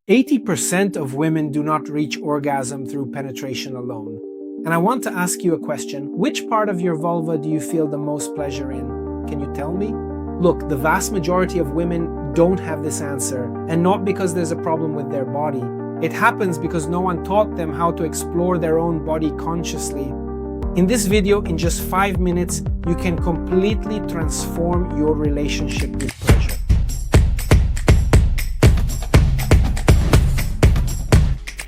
80% of women do not reach orgasm through penetration alone. And I want to ask you a question. Which part of your vulva do you feel the most pleasure in? Can you tell me? Look, the vast majority of women don't have this answer, and not because there's a problem with their body. It happens because no one taught them how to explore their own body consciously. In this video, in just 5 minutes, you can completely transform your relationship with pleasure.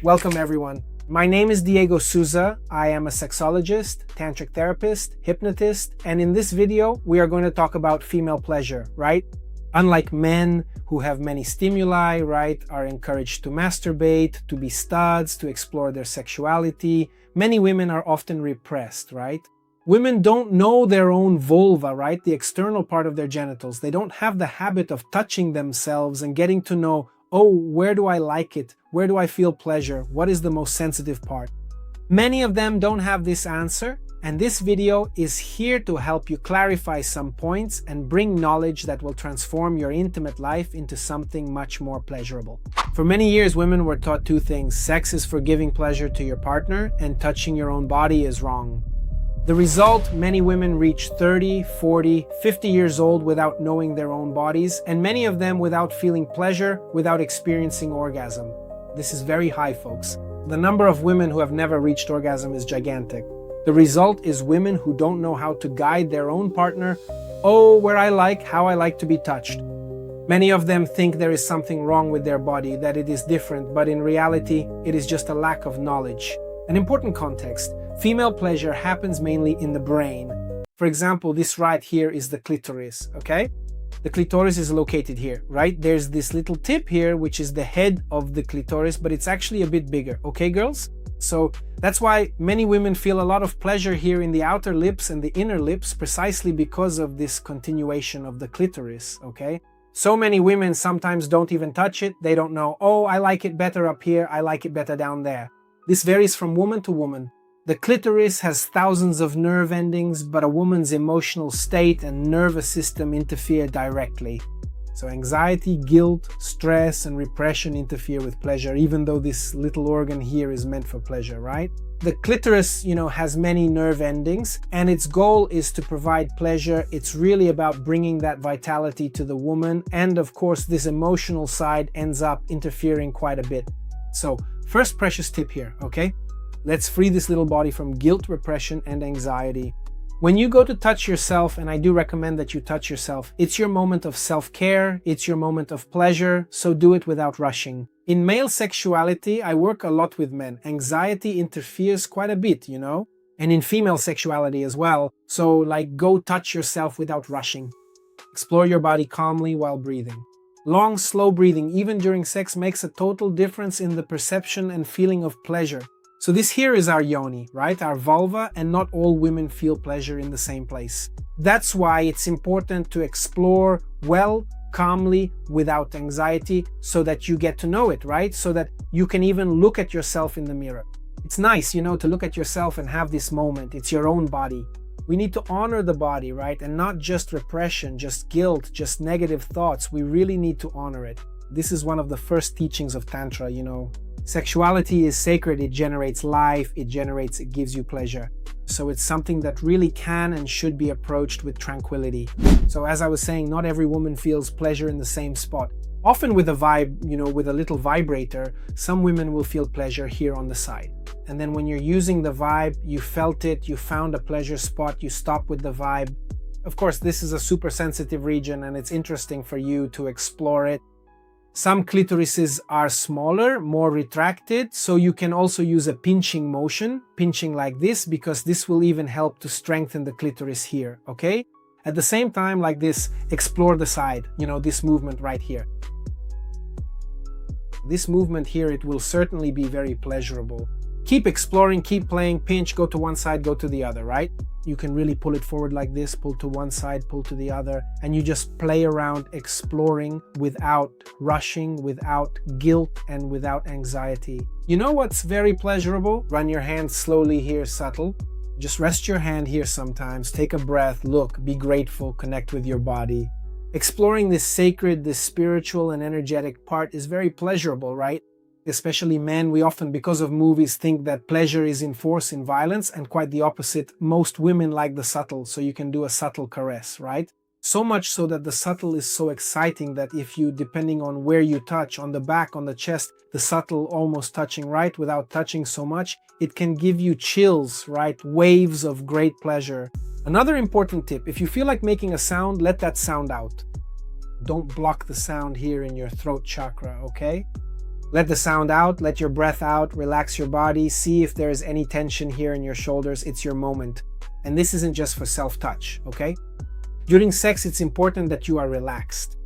Welcome everyone. My name is Diego Souza. I am a sexologist, tantric therapist, hypnotist, and in this video, we are going to talk about female pleasure, right? Unlike men who have many stimuli, right, are encouraged to masturbate, to be studs, to explore their sexuality, many women are often repressed, right? Women don't know their own vulva, right? The external part of their genitals. They don't have the habit of touching themselves and getting to know, oh, where do I like it? Where do I feel pleasure? What is the most sensitive part? Many of them don't have this answer, and this video is here to help you clarify some points and bring knowledge that will transform your intimate life into something much more pleasurable. For many years, women were taught two things. Sex is for giving pleasure to your partner, and touching your own body is wrong. The result, many women reach 30, 40, 50 years old without knowing their own bodies, and many of them without feeling pleasure, without experiencing orgasm. This is very high, folks. The number of women who have never reached orgasm is gigantic. The result is women who don't know how to guide their own partner, where I like, how I like to be touched. Many of them think there is something wrong with their body, that it is different, but in reality, it is just a lack of knowledge. An important context. Female pleasure happens mainly in the brain. For example, this right here is the clitoris, okay? The clitoris is located here, right? There's this little tip here, which is the head of the clitoris, but it's actually a bit bigger, okay, girls? So that's why many women feel a lot of pleasure here in the outer lips and the inner lips, precisely because of this continuation of the clitoris, okay? So many women sometimes don't even touch it. They don't know, oh, I like it better up here, I like it better down there. This varies from woman to woman. The clitoris has thousands of nerve endings, but a woman's emotional state and nervous system interfere directly. So anxiety, guilt, stress, and repression interfere with pleasure, even though this little organ here is meant for pleasure, right? The clitoris, has many nerve endings, and its goal is to provide pleasure. It's really about bringing that vitality to the woman, and of course, this emotional side ends up interfering quite a bit. So, first precious tip here, okay? Let's free this little body from guilt, repression, and anxiety. When you go to touch yourself, and I do recommend that you touch yourself, it's your moment of self-care, it's your moment of pleasure, so do it without rushing. In male sexuality, I work a lot with men. Anxiety interferes quite a bit, and in female sexuality as well. So, go touch yourself without rushing. Explore your body calmly while breathing. Long, slow breathing, even during sex, makes a total difference in the perception and feeling of pleasure. So this here is our yoni, right? Our vulva, and not all women feel pleasure in the same place. That's why it's important to explore well, calmly, without anxiety, so that you get to know it, right? So that you can even look at yourself in the mirror. It's nice, to look at yourself and have this moment. It's your own body. We need to honor the body, right? And not just repression, just guilt, just negative thoughts. We really need to honor it. This is one of the first teachings of Tantra, Sexuality is sacred. It generates life, it gives you pleasure. So it's something that really can and should be approached with tranquility. So as I was saying, not every woman feels pleasure in the same spot. Often with a vibe, with a little vibrator, some women will feel pleasure here on the side. And then when you're using the vibe, you felt it, you found a pleasure spot, you stop with the vibe. Of course, this is a super sensitive region, and it's interesting for you to explore it. Some clitorises are smaller, more retracted, so you can also use a pinching motion, pinching like this, because this will even help to strengthen the clitoris here, okay? At the same time, like this, explore the side, this movement right here. This movement here, it will certainly be very pleasurable. Keep exploring, keep playing, pinch, go to one side, go to the other, right? You can really pull it forward like this, pull to one side, pull to the other, and you just play around exploring without rushing, without guilt, and without anxiety. You know what's very pleasurable? Run your hand slowly here, subtle. Just rest your hand here sometimes, take a breath, look, be grateful, connect with your body. Exploring this sacred, this spiritual and energetic part is very pleasurable, right? Especially men, we often, because of movies, think that pleasure is in force, in violence, and quite the opposite. Most women like the subtle, so you can do a subtle caress, right? So much so that the subtle is so exciting that if you, depending on where you touch, on the back, on the chest, the subtle almost touching right without touching so much, it can give you chills, right? Waves of great pleasure. Another important tip, if you feel like making a sound, let that sound out. Don't block the sound here in your throat chakra, okay? Let the sound out, let your breath out, relax your body, see if there is any tension here in your shoulders. It's your moment. And this isn't just for self-touch, okay? During sex, it's important that you are relaxed.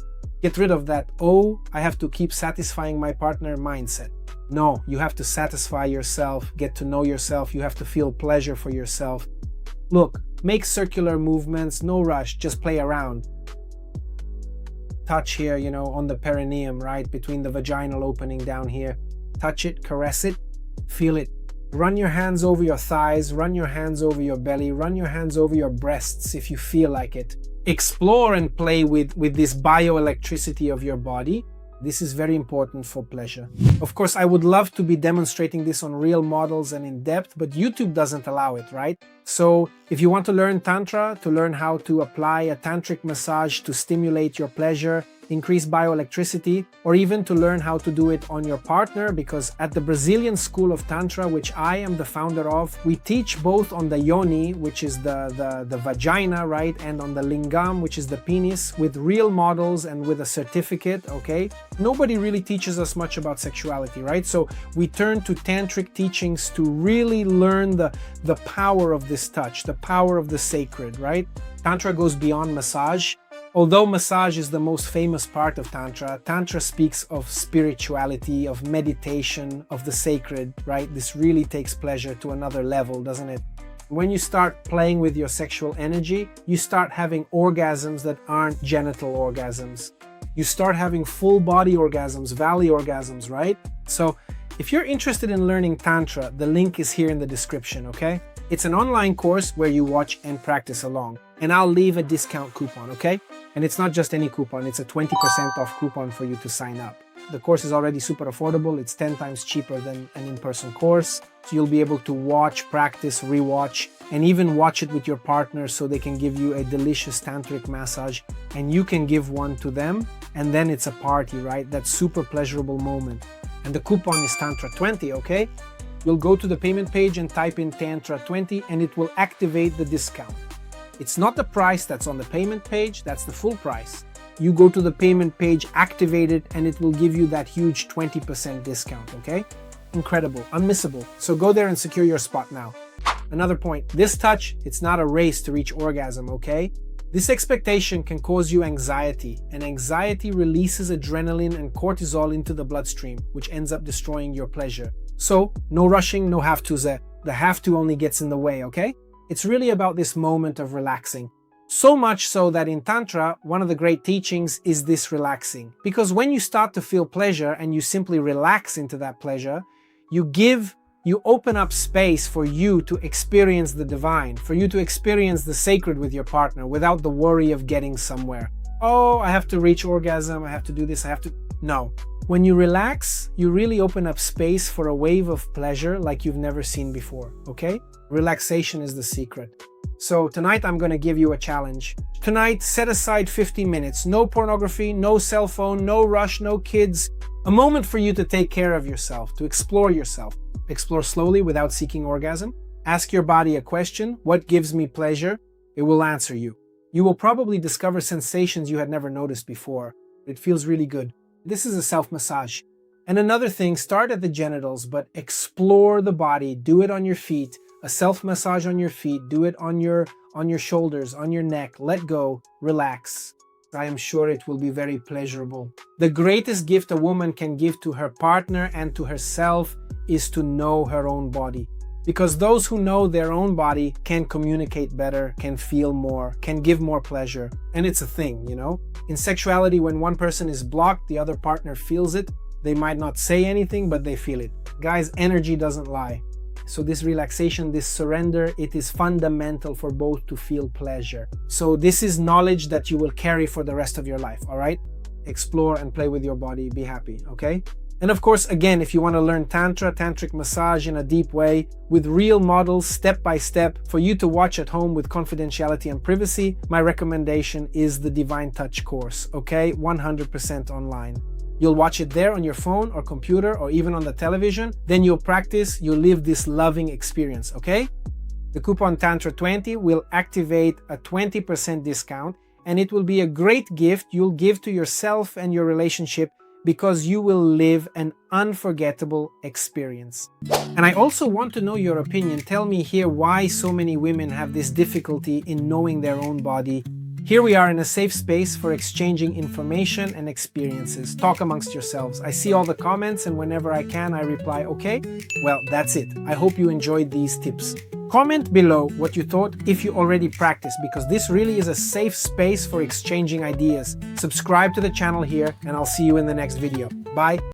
Get rid of that, oh, I have to keep satisfying my partner mindset. No, you have to satisfy yourself, get to know yourself, you have to feel pleasure for yourself. Look, make circular movements, no rush, just play around. Touch here, on the perineum, right? Between the vaginal opening down here. Touch it, caress it, feel it. Run your hands over your thighs, run your hands over your belly, run your hands over your breasts if you feel like it. Explore and play with this bioelectricity of your body. This is very important for pleasure. Of course, I would love to be demonstrating this on real models and in depth, but YouTube doesn't allow it, right? So if you want to learn Tantra, to learn how to apply a tantric massage to stimulate your pleasure, increase bioelectricity, or even to learn how to do it on your partner, because at the Brazilian School of Tantra, which I am the founder of, we teach both on the yoni, which is the vagina, right, and on the lingam, which is the penis, with real models and with a certificate, okay? Nobody really teaches us much about sexuality, right? So we turn to tantric teachings to really learn the power of this touch, the power of the sacred, right? Tantra goes beyond massage. Although massage is the most famous part of Tantra, Tantra speaks of spirituality, of meditation, of the sacred, right? This really takes pleasure to another level, doesn't it? When you start playing with your sexual energy, you start having orgasms that aren't genital orgasms. You start having full body orgasms, valley orgasms, right? So if you're interested in learning Tantra, the link is here in the description, okay? It's an online course where you watch and practice along. And I'll leave a discount coupon, okay? And it's not just any coupon, it's a 20% off coupon for you to sign up. The course is already super affordable, it's 10 times cheaper than an in-person course. So you'll be able to watch, practice, rewatch, and even watch it with your partner so they can give you a delicious tantric massage and you can give one to them. And then it's a party, right? That super pleasurable moment. And the coupon is Tantra20, okay? You'll go to the payment page and type in Tantra20 and it will activate the discount. It's not the price that's on the payment page, that's the full price. You go to the payment page, activate it, and it will give you that huge 20% discount, okay? Incredible, unmissable. So go there and secure your spot now. Another point, this touch, it's not a race to reach orgasm, okay? This expectation can cause you anxiety, and anxiety releases adrenaline and cortisol into the bloodstream, which ends up destroying your pleasure. So, no rushing, no have-tos. The have-to only gets in the way, okay? It's really about this moment of relaxing. So much so that in Tantra, one of the great teachings is this relaxing. Because when you start to feel pleasure and you simply relax into that pleasure, you open up space for you to experience the divine, for you to experience the sacred with your partner without the worry of getting somewhere. Oh, I have to reach orgasm, I have to do this, No. When you relax, you really open up space for a wave of pleasure like you've never seen before, okay? Relaxation is the secret. So tonight I'm going to give you a challenge. Tonight, set aside 50 minutes. No pornography, no cell phone, no rush, no kids. A moment for you to take care of yourself, to explore yourself. Explore slowly without seeking orgasm. Ask your body a question. What gives me pleasure? It will answer you. You will probably discover sensations you had never noticed before. It feels really good. This is a self-massage. And another thing, start at the genitals, but explore the body. Do it on your feet. A self-massage on your feet. Do it on your shoulders, on your neck. Let go. Relax. I am sure it will be very pleasurable. The greatest gift a woman can give to her partner and to herself is to know her own body. Because those who know their own body can communicate better, can feel more, can give more pleasure. And it's a thing, you know? In sexuality, when one person is blocked, the other partner feels it. They might not say anything, but they feel it. Guys, energy doesn't lie. So this relaxation, this surrender, it is fundamental for both to feel pleasure. So this is knowledge that you will carry for the rest of your life, all right? Explore and play with your body, be happy, okay? And of course, again, if you want to learn Tantra, tantric massage in a deep way, with real models, step by step, for you to watch at home with confidentiality and privacy, my recommendation is the Divine Touch course, okay? 100% online. You'll watch it there on your phone or computer or even on the television. Then you'll practice, you'll live this loving experience, okay? The coupon Tantra20 will activate a 20% discount, and it will be a great gift you'll give to yourself and your relationship, because you will live an unforgettable experience. And I also want to know your opinion. Tell me here why so many women have this difficulty in knowing their own body. Here we are in a safe space for exchanging information and experiences. Talk amongst yourselves. I see all the comments, and whenever I can, I reply, okay? Well, that's it. I hope you enjoyed these tips. Comment below what you thought if you already practice, because this really is a safe space for exchanging ideas. Subscribe to the channel here, and I'll see you in the next video. Bye.